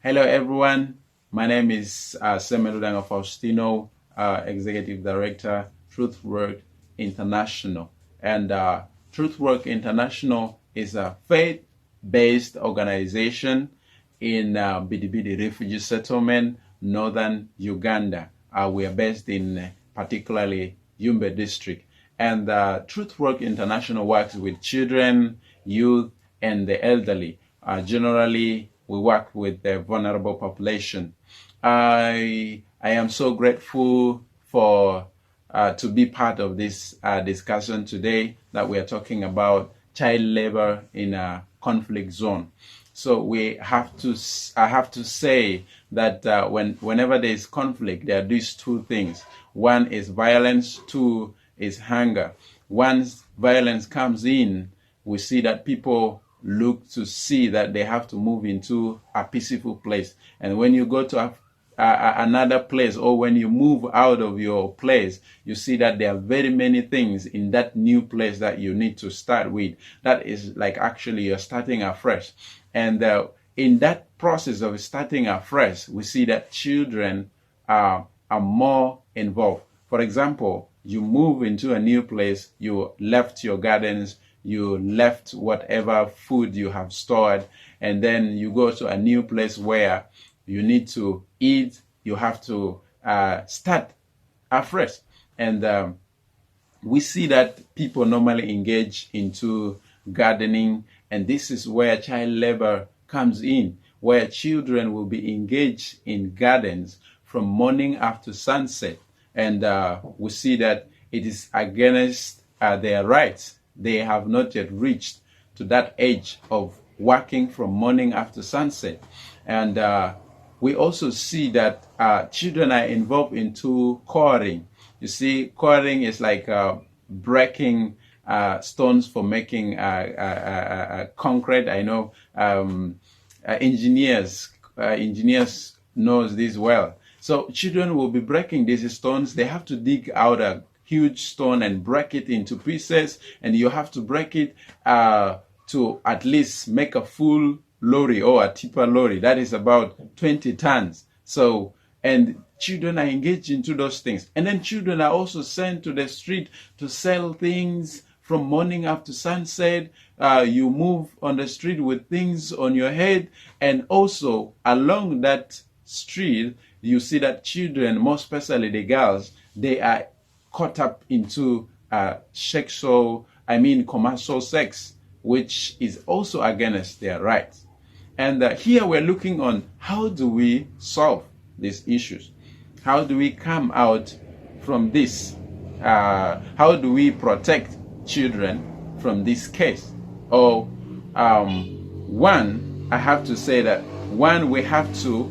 Hello, everyone. My name is Seme Faustino, Executive Director, TruthWork International. And TruthWork International is a faith-based organization in Bidibidi Refugee Settlement, northern Uganda. We are based in particularly Yumbe District. And TruthWork International works with children, youth, and the elderly. Generally, we work with the vulnerable population. I am so grateful for to be part of this discussion today that we are talking about child labor in a conflict zone. So I have to say that whenever there is conflict, there are these two things. One is violence, two is hunger. Once violence comes in, we see that people look to see that they have to move into a peaceful place. And when you go to another place, or when you move out of your place, you see that there are very many things in that new place that you need to start with. That is like actually you're starting afresh. And in that process of starting afresh, we see that children are more involved. For example, you move into a new place, you left your gardens, you left whatever food you have stored, and then you go to a new place where you need to eat, you have to start afresh. And we see that people normally engage into gardening, and this is where child labor comes in, where children will be engaged in gardens from morning after sunset. And we see that it is against their rights. They have not yet reached to that age of working from morning after sunset. And we also see that children are involved into quarrying. You see, quarrying is like breaking stones for making concrete. I know engineers knows this well. So children will be breaking these stones. They have to dig out a huge stone and break it into pieces, and you have to break it to at least make a full lorry or a tipper lorry. That is about 20 tons. So, and children are engaged into those things. And then children are also sent to the street to sell things from morning up to sunset. You move on the street with things on your head, and also along that street, you see that children, more especially the girls, they are caught up into commercial sex, which is also against their rights. And here we're looking on how do we solve these issues? How do we come out from this? How do we protect children from this case? Or one, I have to say that one, we have to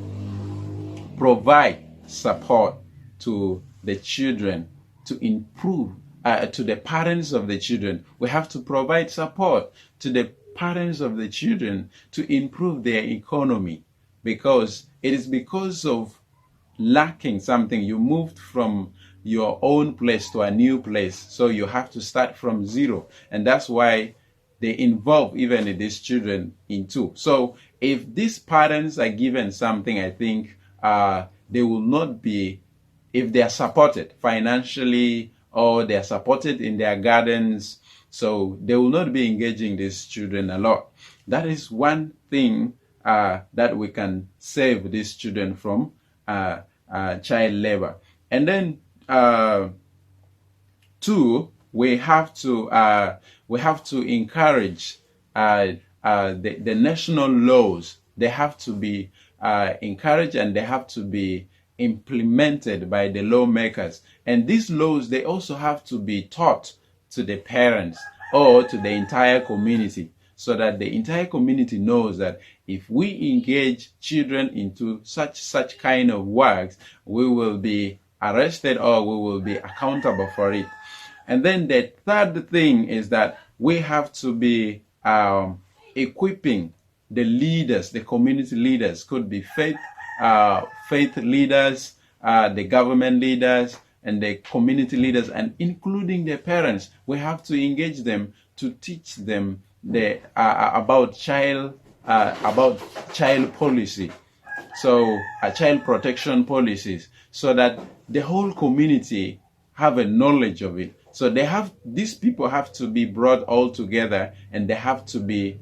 provide support to the children to improve, to the parents of the children. We have to provide support to the parents of the children to improve their economy, because it is because of lacking something. You moved from your own place to a new place, so you have to start from zero. And that's why they involve even these children into. So if these parents are given something, I think they will not be, if they are supported financially or they are supported in their gardens, so they will not be engaging these children a lot. That is one thing that we can save these children from child labor. And then two, we have to encourage the national laws. They have to be encouraged, and they have to be implemented by the lawmakers. And these laws, they also have to be taught to the parents or to the entire community, so that the entire community knows that if we engage children into such kind of works, we will be arrested or we will be accountable for it. And then the third thing is that we have to be equipping the leaders, the community leaders, could be faith leaders, the government leaders, and the community leaders, and including the parents. We have to engage them to teach them about child policy. so child protection policies, so that the whole community have a knowledge of it. So these people have to be brought all together, and they have to be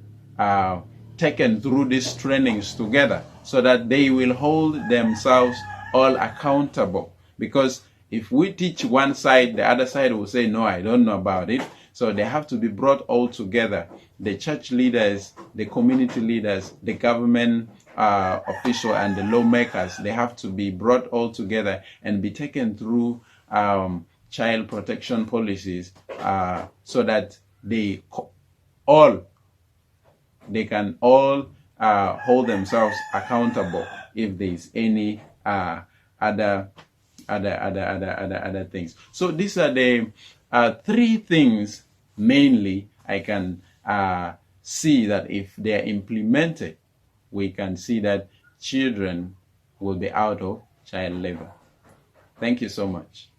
taken through these trainings together, so that they will hold themselves all accountable. Because if we teach one side, the other side will say, no, I don't know about it. So they have to be brought all together. The church leaders, the community leaders, the government official, and the lawmakers, they have to be brought all together and be taken through child protection policies, so that they can all hold themselves accountable if there is any other things. So these are the three things mainly I can see that if they are implemented, we can see that children will be out of child labor. Thank you so much.